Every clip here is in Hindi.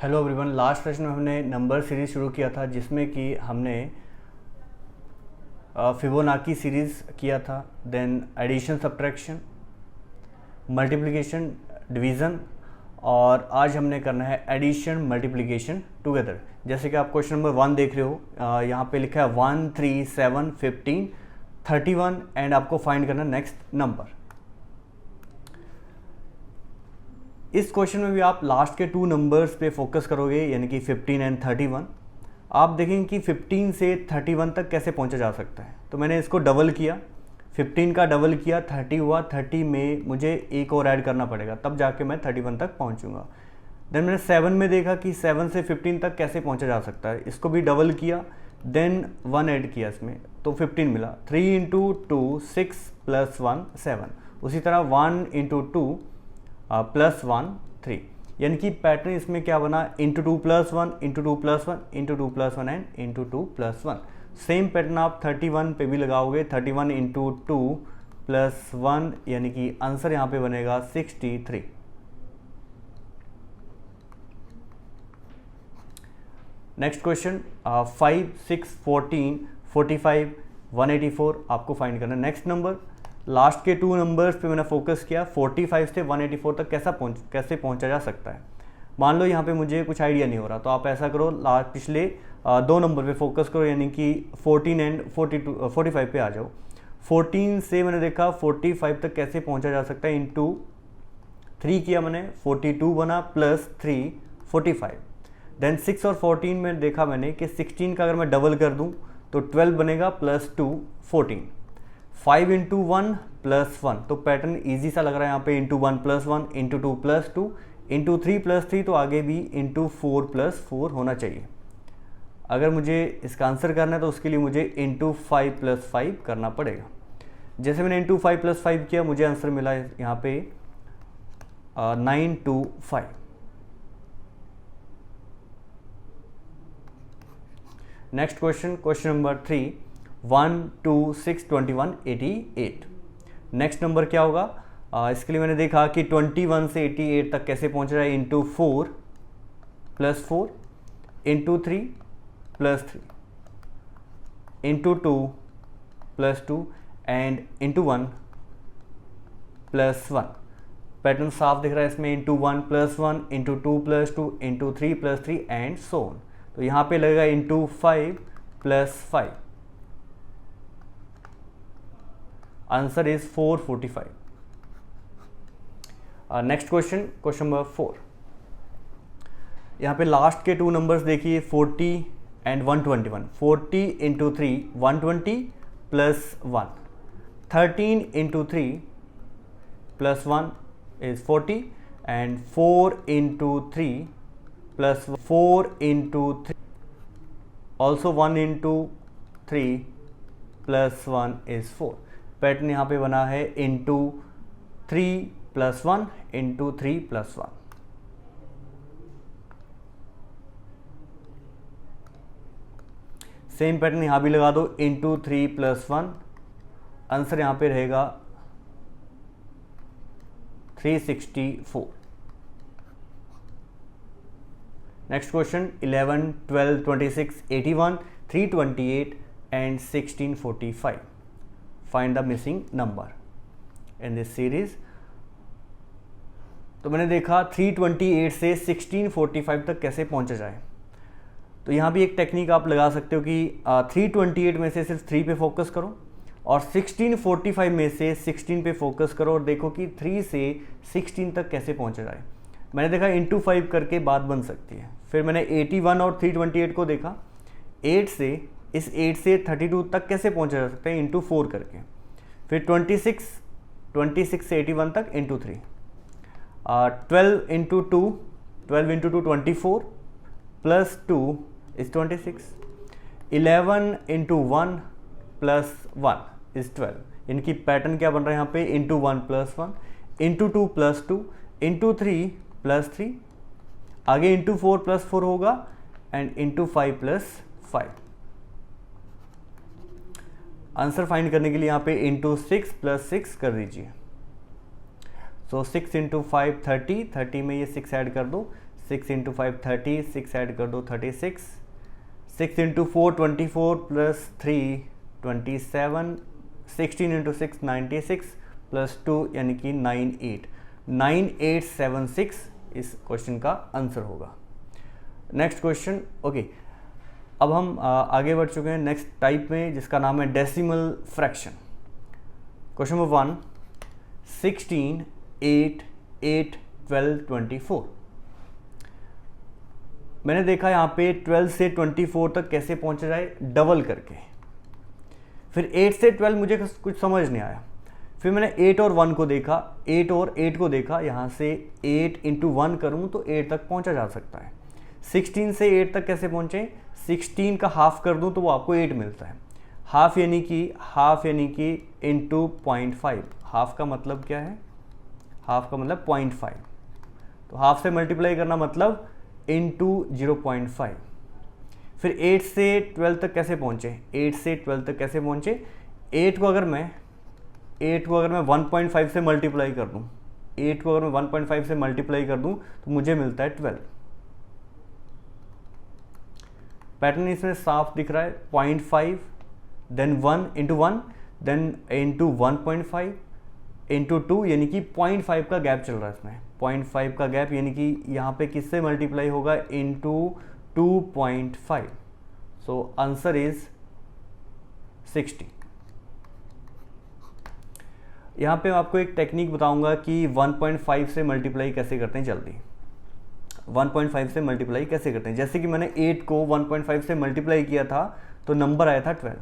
Hello everyone. लास्ट सेशन में हमने नंबर सीरीज शुरू किया था जिसमें कि हमने फिबोनाची सीरीज़ किया था, then addition, subtraction, multiplication, division, और आज हमने करना है एडिशन मल्टीप्लिकेशन टुगेदर। जैसे कि आप क्वेश्चन नंबर 1 देख रहे हो, यहाँ पे लिखा है 1, 3, 7, 15, 31 एंड आपको फाइंड करना नेक्स्ट नंबर। इस क्वेश्चन में भी आप लास्ट के 2 नंबर्स पे फोकस करोगे, यानी कि 15 एंड 31। आप देखेंगे कि 15 से 31 तक कैसे पहुंचा जा सकता है। तो मैंने इसको डबल किया, 15 का डबल किया, 30 हुआ। 30 में मुझे एक और ऐड करना पड़ेगा, तब जाके मैं 31 तक पहुंचूंगा। देन मैंने 7 में देखा कि 7 से 15 तक कैसे पहुंचा जा सकता है, इसको भी डबल किया, देन 1 ऐड किया इसमें, तो 15 मिला। 3 इंटू 2 6 + 1 7। उसी तरह 1 इंटू 2 +1 3। यानी कि पैटर्न इसमें क्या बना, into 2 + 1 into 2 + 1 into 2 + 1 and into 2 + 1। Same pattern आप 31 पे भी लगाओगे, 31 इंटू 2 + 1, यानी कि आंसर यहाँ पे बनेगा 63। नेक्स्ट क्वेश्चन 5, 6, 14, 45, 184 आपको फाइंड करना है नेक्स्ट नंबर। लास्ट के 2 नंबर्स पे मैंने फोकस किया, 45 से 184 तक कैसे पहुंचा जा सकता है। मान लो यहाँ पे मुझे कुछ आइडिया नहीं हो रहा, तो आप ऐसा करो, पिछले 2 नंबर पे फोकस करो, यानी कि 14 एंड 45 पे आ जाओ। 14 से मैंने देखा 45 तक कैसे पहुंचा जा सकता है, इंटू 3 किया मैंने, 42 बना, +3 45। देन 6 और 14 में देखा मैंने कि 16 का अगर मैं डबल कर दूं तो 12 बनेगा, +2 14। 5 इंटू 1 + 1, तो पैटर्न ईजी सा लग रहा है यहाँ पे, इंटू 1 + 1 इंटू 2 + 2 इंटू 3 + 3, तो आगे भी इंटू 4 + 4 होना चाहिए। अगर मुझे इसका आंसर करना है तो उसके लिए मुझे इंटू 5 + 5 करना पड़ेगा। जैसे मैंने इंटू 5 + 5 किया, मुझे आंसर मिला यहाँ पे 925। Next question, question number 3, 1, 2, 6, 21, 88। Next number क्या होगा, इसके लिए मैंने देखा कि 21 से 88 तक कैसे पहुंच रहा है, into 4 + 4 into 3 + 3 into 2 + 2 and into 1 + 1। Pattern साफ दिख रहा है इसमें, into 1 + 1 into 2 + 2 into 3 + 3 and so on. तो यहाँ पे लगेगा into 5 + 5। Answer is 445। Next question, question number 4। यहाँ पे लास्ट के 2 नंबर्स देखिए, 40 and 121। 40 into 3 120 + 1। 13 into 3 + 1 is 40 and 4 into 3 + 4 into 3 also 1 into 3 + 1 is 4। Pattern यहाँ पे बना है इंटू 3 + 1 इंटू 3 + 1। सेम पैटर्न यहाँ भी लगा दो, इंटू 3 + 1। आंसर यहाँ पे रहेगा 364। Next question 11, 12, 26, 81, 328 and 1645। Find the missing number in this series. तो मैंने देखा 328 से 1645 तक कैसे पहुंचा जाए। तो यहाँ भी एक टेक्निक आप लगा सकते हो कि 328 में से सिर्फ 3 पे फोकस करो और 1645 में से 16 पे फोकस करो और देखो कि 3 से 16 तक कैसे पहुंचा जाए। मैंने देखा इंटू 5 करके बात बन सकती है। फिर मैंने 81 और 328 को देखा, 8 से 32 तक कैसे पहुंचा जा सकता है, इंटू 4 करके। फिर 26 से 81 तक into 3। 12 into 2 24 +2 is 26। 11 into 1 + 1 is 12। इनकी पैटर्न क्या बन रहा है यहाँ पे, इंटू 1 + 1 इंटू 2 + 2 इंटू 3 + 3, आगे इंटू 4 + 4 होगा एंड इंटू 5 + 5। आंसर फाइंड करने के लिए यहाँ पे इंटू 6 + 6 कर दीजिए। सो 6 इंटू 5 30, 30 में ये 6 ऐड कर दो, 6 इंटू 5 30, 6 ऐड कर दो 36, 6 इंटू 4 24 प्लस 3 27, 16 इंटू 6 96 प्लस 2 यानी कि 9876 इस क्वेश्चन का आंसर होगा। Next question. ओके, अब हम आगे बढ़ चुके हैं नेक्स्ट टाइप में जिसका नाम है डेसिमल फ्रैक्शन। Question number 1, 16 8 8 12 24। मैंने देखा यहाँ पे 12 से 24 तक कैसे पहुंचा जाए, डबल करके। फिर 8 से 12 मुझे कुछ समझ नहीं आया। फिर मैंने 8 और 1 को देखा, 8 और 8 को देखा, यहाँ से 8 इंटू 1 करूँ तो 8 तक पहुँचा जा सकता है। 16 से 8 तक कैसे पहुँचे, 16 का हाफ कर दूँ तो वो आपको 8 मिलता है। हाफ यानी कि इंटू 0.5। हाफ का मतलब क्या है, हाफ का मतलब 0.5, तो हाफ से मल्टीप्लाई करना मतलब इंटू 0.5। फिर 8 से 12 तक कैसे पहुँचे, 8 से 12 तक कैसे पहुँचे, 8 को अगर मैं 1.5 से मल्टीप्लाई कर दूँ, 8 को अगर मैं 1.5 से मल्टीप्लाई कर दूँ तो मुझे मिलता है 12। पैटर्न इसमें साफ दिख रहा है, 0.5 then 1 into 1 then into 1.5 into 2 यानी कि 0.5 का गैप चल रहा है इसमें। 0.5 का गैप यानी कि यहाँ पे किससे मल्टीप्लाई होगा, इंटू 2.5। So answer is 60। यहाँ पे मैं आपको एक टेक्निक बताऊंगा कि 1.5 से मल्टीप्लाई कैसे करते हैं। जल्दी 1.5 से मल्टीप्लाई कैसे करते हैं। जैसे कि मैंने 8 को 1.5 से मल्टीप्लाई किया था तो नंबर आया था 12।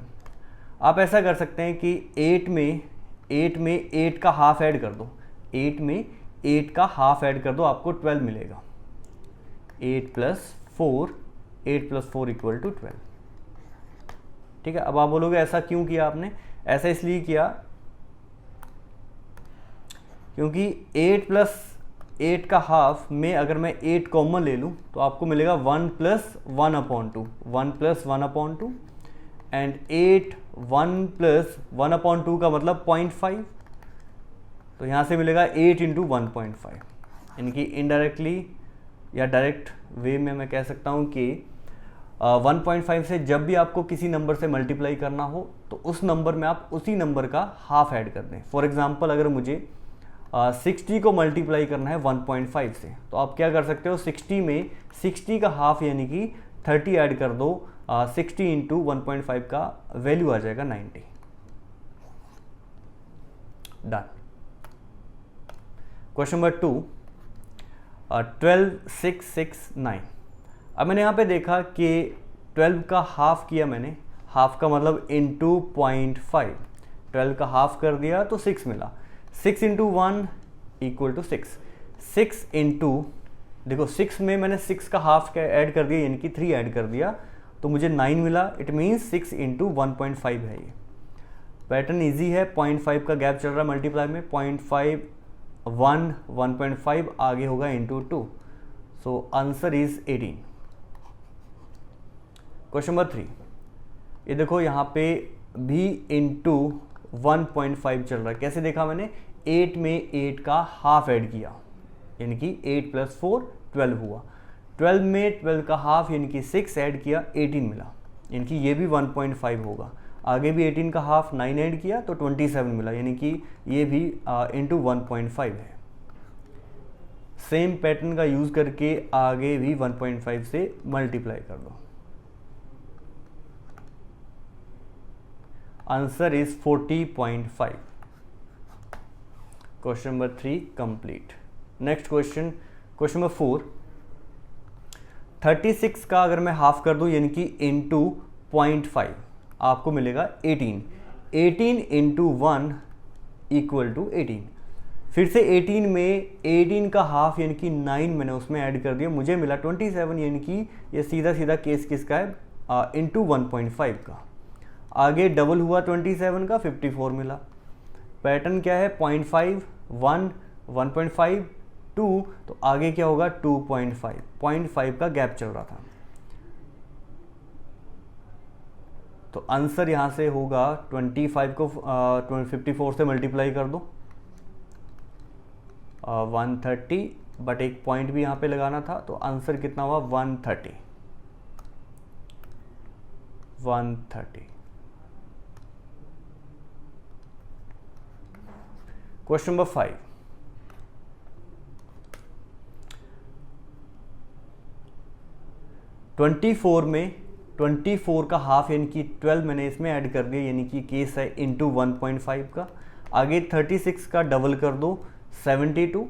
आप ऐसा कर सकते हैं कि 8 में 8 का हाफ ऐड कर दो, 8 में 8 का हाफ ऐड कर दो, आपको 12 मिलेगा। 8 प्लस 4 इक्वल टू 12। ठीक है, अब आप बोलोगे ऐसा क्यों किया आपने। ऐसा इसलिए किया क्योंकि 8 प्लस 8 का हाफ में अगर मैं 8 कॉमन ले लूँ तो आपको मिलेगा 1 प्लस 1/2, 1 प्लस 1/2 एंड 8 1 प्लस 1/2 का मतलब 0.5, तो यहाँ से मिलेगा 8 इंटू 1.5। यानी कि इनडायरेक्टली या डायरेक्ट वे में मैं कह सकता हूँ कि 1.5 से जब भी आपको किसी नंबर से मल्टीप्लाई करना हो तो उस नंबर में आप उसी नंबर का हाफ ऐड कर दें। फॉर एग्जांपल अगर मुझे 60 को मल्टीप्लाई करना है 1.5 से तो आप क्या कर सकते हो, 60 में 60 का हाफ यानी कि 30 ऐड कर दो, 60 इंटू 1.5 का वैल्यू आ जाएगा 90। डन। Question number 2, 12 6 6 9। अब मैंने यहाँ पे देखा कि 12 का हाफ किया मैंने, हाफ का मतलब इंटू 0.5, 12 का हाफ कर दिया तो 6 मिला। 6 इंटू 1 इक्वल टू 6, 6 इंटू देखो 6 में मैंने 6 का हाफ ऐड कर दिया यानी कि 3 ऐड कर दिया तो मुझे 9 मिला। इट मीन्स 6 इंटू 1.5 है। ये पैटर्न इजी है, 0.5 का गैप चल रहा है मल्टीप्लाई में, 0.5 1 1.5 आगे होगा into 2। So answer is 18। Question number 3, ये देखो यहाँ पे भी इंटू 1.5 चल रहा है। कैसे देखा मैंने, 8 में 8 का हाफ ऐड किया यानी कि 8 प्लस 4 12 हुआ। 12 में 12 का हाफ यानी कि 6 ऐड किया 18 मिला, यानी कि ये भी 1.5 होगा। आगे भी 18 का हाफ 9 ऐड किया तो 27 मिला, यानी कि ये भी इंटू 1.5 है। सेम पैटर्न का यूज़ करके आगे भी 1.5 से मल्टीप्लाई कर दो। Answer is 40.5। Question number 3 complete. Next question, question number 4, 36 का अगर मैं हाफ कर दूं यानी कि इंटू 0.5 आपको मिलेगा 18। 18 इंटू 1 इक्वल टू 18। फिर से 18 में 18 का हाफ यानी कि 9 मैंने उसमें ऐड कर दिया, मुझे मिला 27, यानी कि ये सीधा सीधा केस किसका है, इंटू 1.5 का। आगे डबल हुआ 27 का, 54 मिला। पैटर्न क्या है, 0.5 1 1.5 2, तो आगे क्या होगा 2.5, 0.5 का गैप चल रहा था। तो आंसर यहां से होगा 25 को 54 से मल्टीप्लाई कर दो, 130 बट एक पॉइंट भी यहाँ पे लगाना था, तो आंसर कितना हुआ 130। क्वेश्चन नंबर 5, में 24 का हाफ यानी कि 12 मैंने इसमें ऐड कर दिया, यानी कि केस है इंटू 1.5 का। आगे 36 का डबल कर दो 72,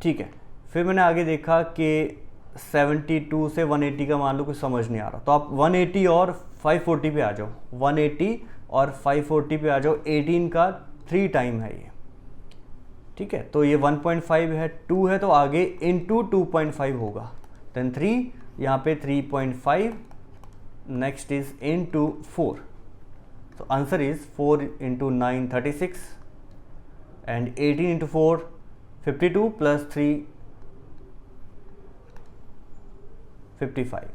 ठीक है। फिर मैंने आगे देखा कि 72 से 180 का मान लो कुछ समझ नहीं आ रहा, तो आप 180 और 540 पे आ जाओ, 180 और 540 पे आ जाओ। 18 का 3 टाइम है ये, ठीक है। तो ये 1.5 है, 2 है, तो आगे इंटू 2.5 होगा, देन 3, यहाँ पे 3.5, नेक्स्ट इज इंटू 4। तो answer is 4 into 9 36 and 18 into 4 52 plus 3 55।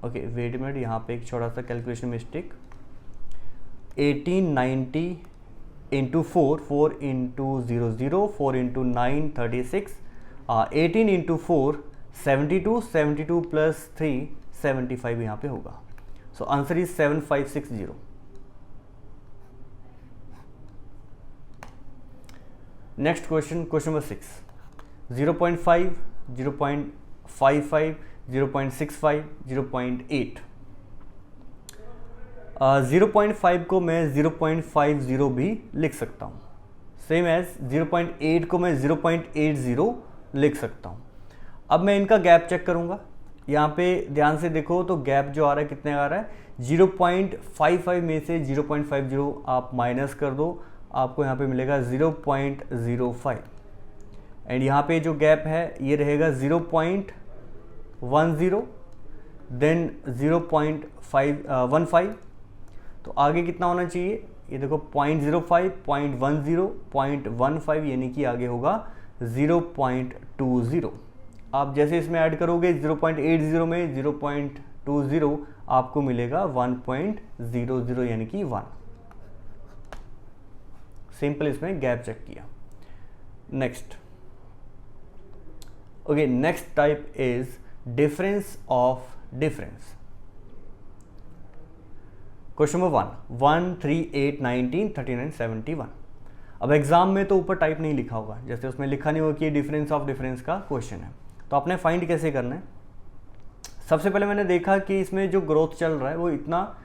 Okay wait minute, यहाँ पे एक छोटा सा calculation mistake. 1890 into 4, 4 into 00, 4 into 9 36, 18 into 4 72, 72 plus 3 75 यहाँ पे होगा। So answer is 7560। Next question, question number 6, 0.5, 0.55, 0.65, 0.8। 0.5 को मैं 0.50 भी लिख सकता हूँ, सेम एज 0.8 को मैं 0.80 लिख सकता हूँ। अब मैं इनका गैप चेक करूँगा, यहाँ पे ध्यान से देखो तो गैप जो आ रहा है कितने आ रहा है, 0.55 में से 0.50 आप माइनस कर दो, आपको यहाँ पे मिलेगा 0.05 एंड यहाँ पे जो गैप है ये रहेगा 0.10, देन 0.15। तो आगे कितना होना चाहिए, ये देखो 0.05, 0.10, 0.15, यानी कि आगे होगा 0.20। आप जैसे इसमें ऐड करोगे 0.80 में 0.20 आपको मिलेगा 1.00 यानी कि 1। सिंपल इसमें गैप चेक किया। Next, okay next type is difference of difference. Question number 1, 1, 3, 8, 19, 39, 71। अब एग्जाम में तो ऊपर टाइप नहीं लिखा होगा, जैसे उसमें लिखा नहीं होगा कि डिफरेंस ऑफ डिफरेंस का क्वेश्चन है, तो आपने फाइंड कैसे करना है। सबसे पहले मैंने देखा कि इसमें जो ग्रोथ चल रहा है वो इतना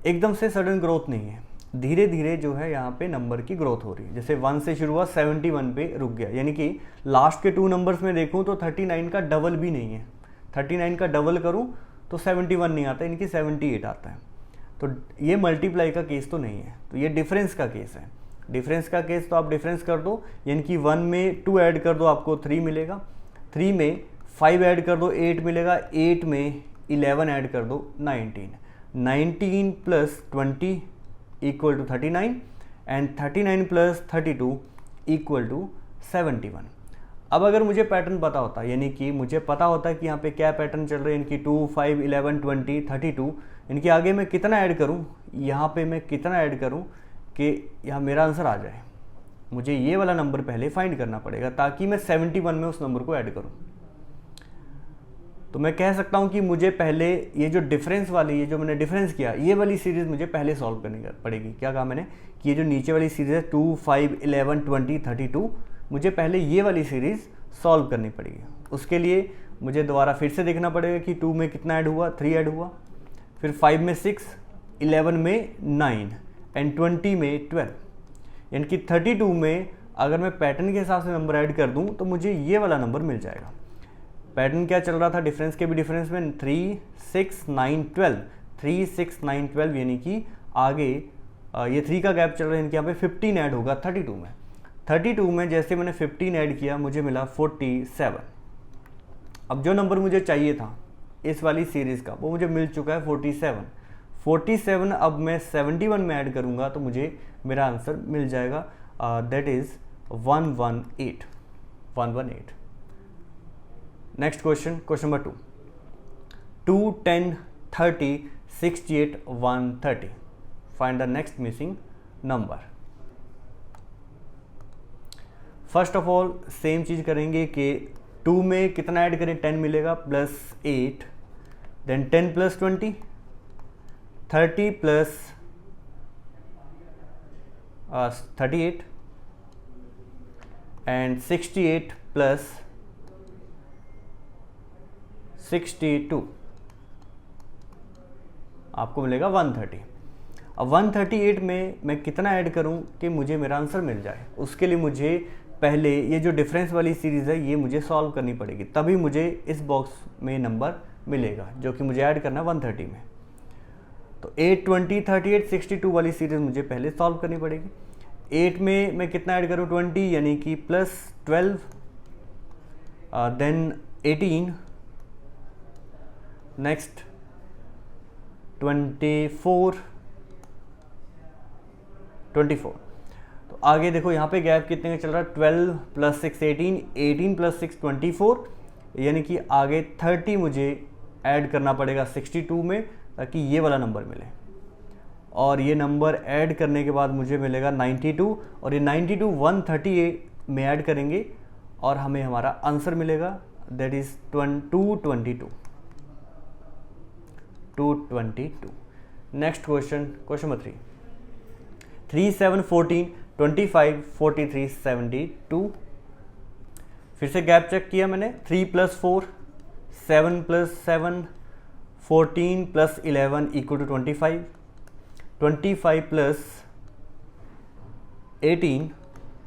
एकदम से सडन ग्रोथ नहीं है, धीरे धीरे जो है यहाँ पे नंबर की ग्रोथ हो रही है। जैसे 1 से शुरू हुआ 71 पे रुक गया, यानी कि लास्ट के 2 नंबर्स में देखूँ तो 39 का डबल भी नहीं है, 39 का डबल करूँ तो 71 नहीं आता, यानी कि 78 आता है। तो ये मल्टीप्लाई का केस तो नहीं है, तो ये डिफरेंस का केस है। डिफरेंस का केस तो आप डिफरेंस कर दो, यानी कि 1 में 2 ऐड कर दो आपको 3 मिलेगा, 3 में 5 ऐड कर दो 8 मिलेगा, 8 में 11 ऐड कर दो 19, 19 plus 20 equal to 39 and 39 plus 32 equal to 71। अब अगर मुझे पैटर्न पता होता, यानी कि मुझे पता होता कि यहाँ पे क्या पैटर्न चल रहा है, इनकी 2, 5, 11, 20, 32, इनके आगे मैं कितना ऐड करूँ, यहाँ पे मैं कितना ऐड करूँ कि यहाँ मेरा आंसर आ जाए, मुझे ये वाला नंबर पहले फाइंड करना पड़ेगा ताकि मैं 71 में उस नंबर को ऐड करूँ। तो मैं कह सकता हूँ कि मुझे पहले ये जो डिफरेंस वाली, ये जो मैंने डिफरेंस किया, ये वाली सीरीज़ मुझे पहले सॉल्व करनी पड़ेगी। क्या कहा मैंने कि ये जो नीचे वाली सीरीज़ है 2, 5, 11, 20, 32, मुझे पहले ये वाली सीरीज़ सॉल्व करनी पड़ेगी। उसके लिए मुझे दोबारा फिर से देखना पड़ेगा कि 2 में कितना ऐड हुआ, 3 ऐड हुआ, फिर 5 में 6, 11 में 9 एंड 20 में 12, यानी कि 32 में अगर मैं पैटर्न के हिसाब से नंबर ऐड कर दूं तो मुझे ये वाला नंबर मिल जाएगा। पैटर्न क्या चल रहा था डिफरेंस के भी डिफरेंस में 3, 6, 9, 12, 3, 6, 9, 12, यानी कि आगे ये 3 का गैप चल रहा है, इनके यहाँ पे 15 ऐड होगा 32 में। 32 में जैसे मैंने 15 ऐड किया मुझे मिला 47। अब जो नंबर मुझे चाहिए था इस वाली सीरीज़ का वो मुझे मिल चुका है 47। 47 अब मैं 71 में ऐड करूँगा तो मुझे मेरा आंसर मिल जाएगा, that is 118। Next question, question number 2, 2, 10, 30, 68 130. Find the next missing number. First of all same चीज़ करेंगे कि 2 में कितना ऐड करें, 10 मिलेगा plus 8, then 10 plus 20, 30 plus 38 and 68 plus 62 आपको मिलेगा 130. अब 138 में मैं कितना ऐड करूं कि मुझे मेरा आंसर मिल जाए, उसके लिए मुझे पहले ये जो डिफरेंस वाली सीरीज़ है ये मुझे सॉल्व करनी पड़ेगी, तभी मुझे इस बॉक्स में नंबर मिलेगा जो कि मुझे ऐड करना है 130 में. तो 8, 20, 38, 62 वाली सीरीज़ मुझे पहले सॉल्व करनी पड़ेगी. 8 में मैं कितना ऐड करूँ, 20 यानी कि प्लस 12, देन 18, नेक्स्ट 24. तो आगे देखो यहाँ पे गैप कितने का चल रहा है, 12 प्लस 6 18, 18 प्लस 6 24, यानी कि आगे 30 मुझे ऐड करना पड़ेगा 62 में ताकि ये वाला नंबर मिले. और ये नंबर ऐड करने के बाद मुझे मिलेगा 92, और ये 92 138 में ऐड करेंगे और हमें हमारा आंसर मिलेगा, that is 222. Next question, question number 3. 3, 7, 14, 25, 43, 72. फिर से गैप चेक किया मैंने, 3 plus 4, 7 plus 7, 14 plus 11 equal to 25, 25 plus 18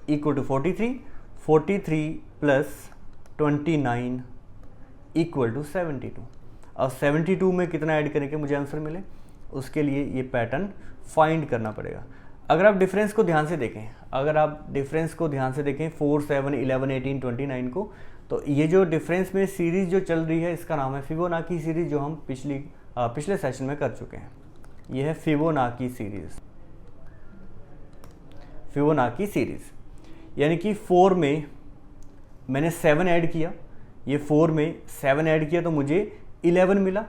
equal to 43, 43 plus 29 equal to 72. अब 72 में कितना ऐड करके मुझे आंसर मिले, उसके लिए ये पैटर्न फाइंड करना पड़ेगा. अगर आप डिफरेंस को ध्यान से देखें, 4, 7, 11, 18, 29 को, तो ये जो डिफरेंस में सीरीज़ जो चल रही है इसका नाम है फिबोनाची सीरीज़, जो हम पिछले सेशन में कर चुके हैं. ये है फिबोनाची सीरीज़. यानी कि 4 में मैंने 7 ऐड किया, ये 4 में 7 ऐड किया तो मुझे 11 मिला,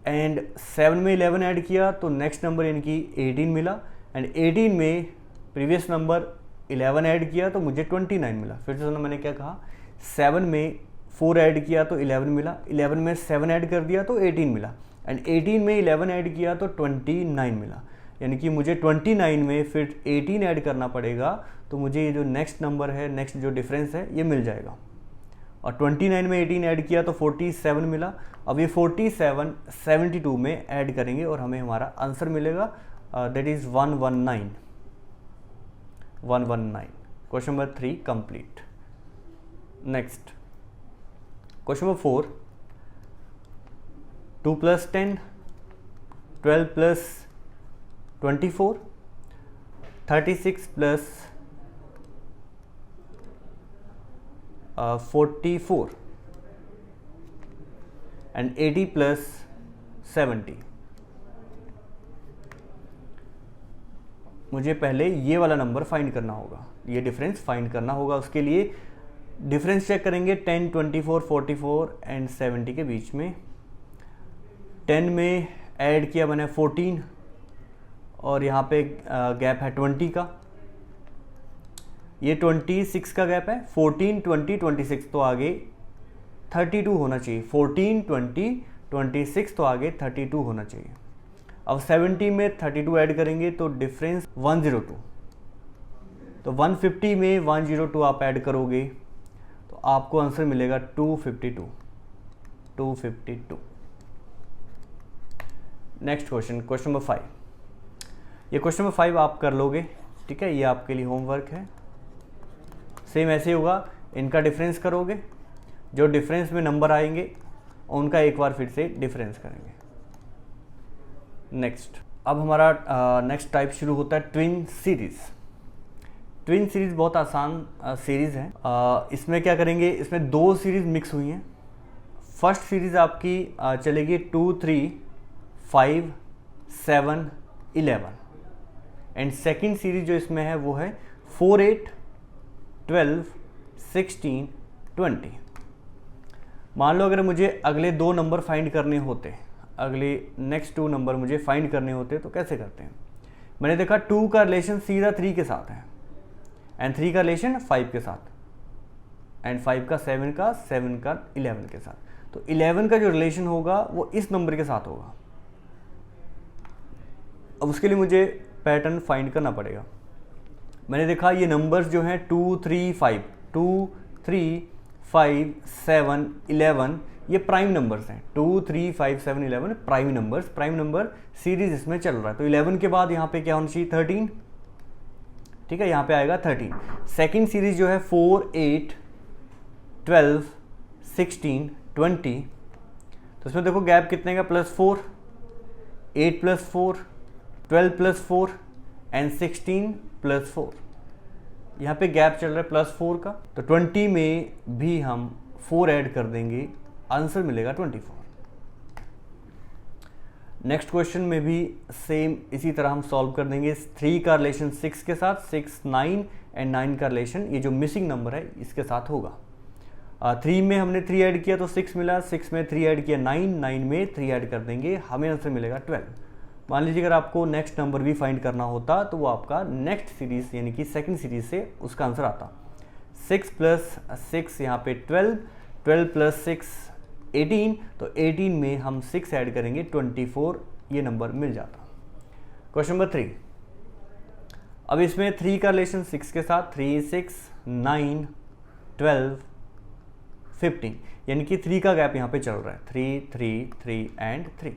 एंड 7 में 11 ऐड किया तो नेक्स्ट नंबर यानी कि 18 मिला, एंड 18 में प्रीवियस नंबर 11 ऐड किया तो मुझे 29 मिला. फिर से सुनो मैंने क्या कहा, 7 में 4 ऐड किया तो 11 मिला, 11 में 7 ऐड कर दिया तो 18 मिला, एंड 18 में 11 ऐड किया तो 29 मिला. यानी कि मुझे 29 में फिर 18 ऐड करना पड़ेगा तो मुझे ये जो नेक्स्ट नंबर है, नेक्स्ट जो डिफरेंस है ये मिल जाएगा. और 29 में 18 ऐड किया तो 47 मिला. अब ये 47 72 में ऐड करेंगे और हमें हमारा आंसर मिलेगा, that is 119. Question number 3 complete. Next question number 4. 2 plus 10, 12 plus 24, 36 plus 44 and 80 plus 70. मुझे पहले ये वाला नंबर फाइंड करना होगा, ये डिफरेंस फाइंड करना होगा. उसके लिए डिफरेंस चेक करेंगे 10, 24, 44 एंड 70 के बीच में. 10 में ऐड किया मैंने 14 और यहाँ पे गैप है 20 का, ये 26 का गैप है. 14, 20, 26 तो आगे 32 होना चाहिए. 14, 20, 26 तो आगे 32 होना चाहिए. अब 70 में 32 ऐड करेंगे तो डिफरेंस 102. तो 150 में 102 आप ऐड करोगे तो आपको आंसर मिलेगा 252. Next question, question number 5. ये क्वेश्चन नंबर 5 आप कर लोगे, ठीक है, ये आपके लिए होमवर्क है. सेम ऐसे होगा, इनका डिफरेंस करोगे, जो डिफरेंस में नंबर आएंगे उनका एक बार फिर से डिफरेंस करेंगे. नेक्स्ट, अब हमारा नेक्स्ट टाइप शुरू होता है ट्विन सीरीज़. ट्विन सीरीज़ बहुत आसान सीरीज़ है. इसमें क्या करेंगे, इसमें 2 सीरीज़ मिक्स हुई हैं. फर्स्ट सीरीज़ आपकी चलेगी 2, 3, 5, 7, 11 एंड सेकेंड सीरीज़ जो इसमें है वो है 4, 8, 12, 16, 20. मान लो अगर मुझे अगले 2 नंबर फाइंड करने होते, अगले नेक्स्ट 2 नंबर मुझे फाइंड करने होते तो कैसे करते हैं। मैंने देखा 2 का रिलेशन सीधा 3 के साथ है, एंड 3 का रिलेशन 5 के साथ, एंड 5 का 7 का 7 का 11 के साथ। तो 11 का जो रिलेशन होगा वो इस नंबर के साथ होगा। अब उसके लिए मुझे पैटर्न फाइंड करना पड़ेगा। मैंने देखा ये नंबर्स जो हैं 2 3 5 2 3 5 7 11 ये प्राइम नंबर्स हैं। 2 3 5 7 11 prime numbers, prime number series इसमें चल रहा है। तो 11 के बाद यहाँ पे क्या होना चाहिए 13, ठीक है, यहाँ पे आएगा 13। सेकेंड सीरीज जो है 4 8 12 16 20, तो इसमें देखो गैप कितने का +4, 8 + 4 12 + 4 एंड 16 + 4। यहाँ पे गैप चल रहा है +4 का, तो 20 में भी हम 4 ऐड कर देंगे, आंसर मिलेगा 24। नेक्स्ट क्वेश्चन में भी सेम इसी तरह हम सॉल्व कर देंगे। 3 का रिलेशन 6 के साथ, 6 9 एंड 9 का रिलेशन ये जो मिसिंग नंबर है इसके साथ होगा। 3 में हमने 3 ऐड किया तो 6 मिला, 6 में 3 ऐड किया 9, 9 में 3 ऐड कर देंगे, हमें आंसर मिलेगा 12। मान लीजिए अगर आपको नेक्स्ट नंबर भी फाइंड करना होता तो वो आपका नेक्स्ट सीरीज यानी कि सेकंड सीरीज से उसका आंसर आता। 6 + 6 यहाँ पे 12, 12 + 6 18, तो 18 में हम 6 ऐड करेंगे 24, ये नंबर मिल जाता। Question number 3। अब इसमें 3 का रिलेशन 6 के साथ, 3 6 9 12 15, यानी कि 3 का गैप यहाँ पे चल रहा है, 3 3 3 एंड 3।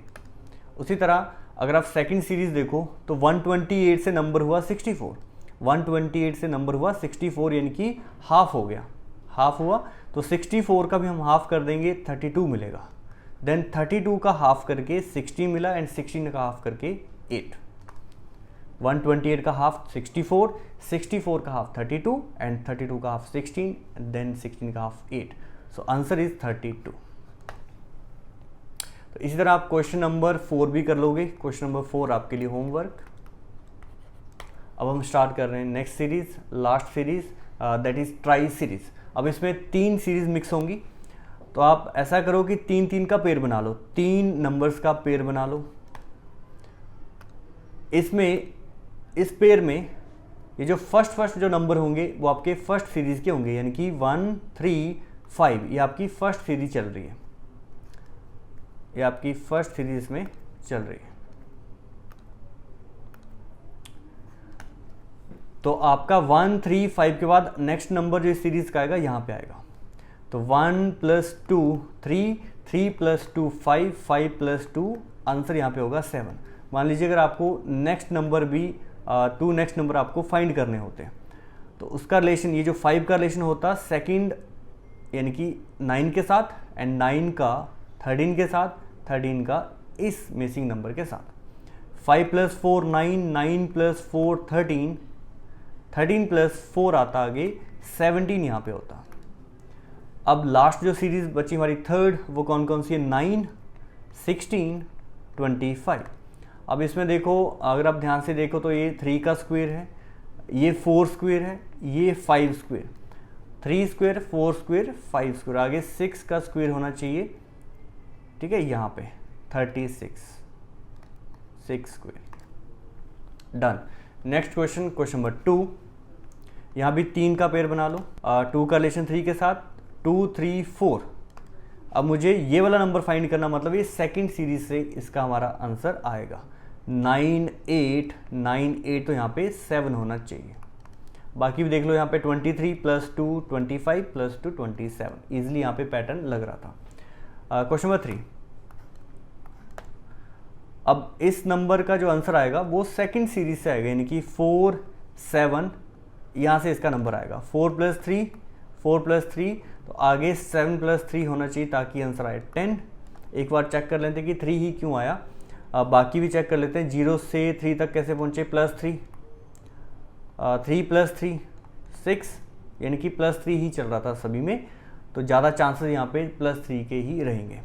उसी तरह अगर आप सेकंड सीरीज देखो तो 128 से नंबर हुआ 64, 128 से नंबर हुआ 64 यानी कि हाफ हो गया, हाफ हुआ, तो 64 का भी हम हाफ कर देंगे 32 मिलेगा। देन 32 का हाफ करके 16 मिला एंड 16 का हाफ करके 8। 128 का हाफ 64, 64 का हाफ 32 एंड 32 का हाफ 16, देन 16 का हाफ 8। So answer is 32। तो इसी तरह आप क्वेश्चन नंबर 4 भी कर लोगे। क्वेश्चन नंबर 4 आपके लिए होमवर्क। अब हम स्टार्ट कर रहे हैं next series, last series, that is tri series. अब इसमें 3 सीरीज मिक्स होंगी, तो आप ऐसा करो कि 3 3 का पेयर बना लो, 3 नंबर्स का पेयर बना लो। इसमें इस पेयर में ये जो फर्स्ट जो नंबर होंगे वो आपके फर्स्ट सीरीज के होंगे, यानी कि 1 3 5 ये आपकी फर्स्ट सीरीज चल रही है, ये आपकी फर्स्ट सीरीज में चल रही है। तो आपका 1 3 5 के बाद नेक्स्ट नंबर जो इस सीरीज का आएगा यहाँ पे आएगा। तो 1 + 2 3, 3 + 2 5, 5 + 2, आंसर यहाँ पे होगा 7। मान लीजिए अगर आपको नेक्स्ट नंबर भी 2 नेक्स्ट नंबर आपको फाइंड करने होते हैं, तो उसका रिलेशन ये जो 5 का रिलेशन होता सेकंड यानी कि 9 के साथ, एंड 9 का 13 के साथ, 13 का इस मिसिंग नंबर के साथ। 5 + 4 9, 9 + 4 13, 13 + 4 आता आगे 17 यहाँ पे होता। अब लास्ट जो सीरीज बची हमारी थर्ड, वो कौन कौन सी है, 9 16 25। अब इसमें देखो, अगर आप ध्यान से देखो तो ये 3 का स्क्वायर है, ये 4 स्क्वायर है, ये 5 स्क्वायर, 3 स्क्वायर 4 स्क्वायर 5 स्क्वायर, आगे 6 का स्क्वायर होना चाहिए, ठीक है, यहाँ पे 36 6 square. Done. Next question, question number 2। यहाँ भी 3 का पेयर बना लो, 2 का रिलेशन 3 के साथ, 2 3 4। अब मुझे ये वाला नंबर फाइंड करना, मतलब ये सेकंड सीरीज से इसका हमारा आंसर आएगा। 9 8 9 8, तो यहाँ पे 7 होना चाहिए। बाकी भी देख लो, यहाँ पे 23 + 2 25 + 2 27, ईजिली यहाँ पे पैटर्न लग रहा था। Question number 3। अब इस नंबर का जो आंसर आएगा वो सेकंड सीरीज से आएगा, यानी कि 4 7, यहाँ से इसका नंबर आएगा। 4 + 3 4 + 3, तो आगे 7 + 3 होना चाहिए ताकि आंसर आए 10। एक बार चेक कर लेते हैं कि 3 ही क्यों आया, बाकी भी चेक कर लेते हैं। 0 से 3 तक कैसे पहुँचे, +3, 3 + 3 6, यानी कि +3 ही चल रहा था सभी में, तो ज़्यादा चांसेस यहाँ पे +3 के ही रहेंगे।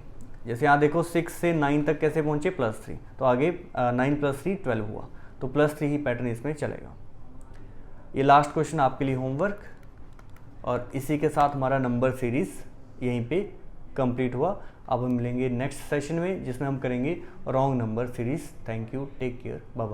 जैसे यहाँ देखो 6 से 9 तक कैसे पहुँचे, +3, तो आगे 9 + 3 12 हुआ, तो +3 ही पैटर्न इसमें चलेगा। ये लास्ट क्वेश्चन आपके लिए होमवर्क, और इसी के साथ हमारा नंबर सीरीज़ यहीं पे कंप्लीट हुआ। अब हम मिलेंगे नेक्स्ट सेशन में जिसमें हम करेंगे wrong number series. Thank you, take care, bye bye.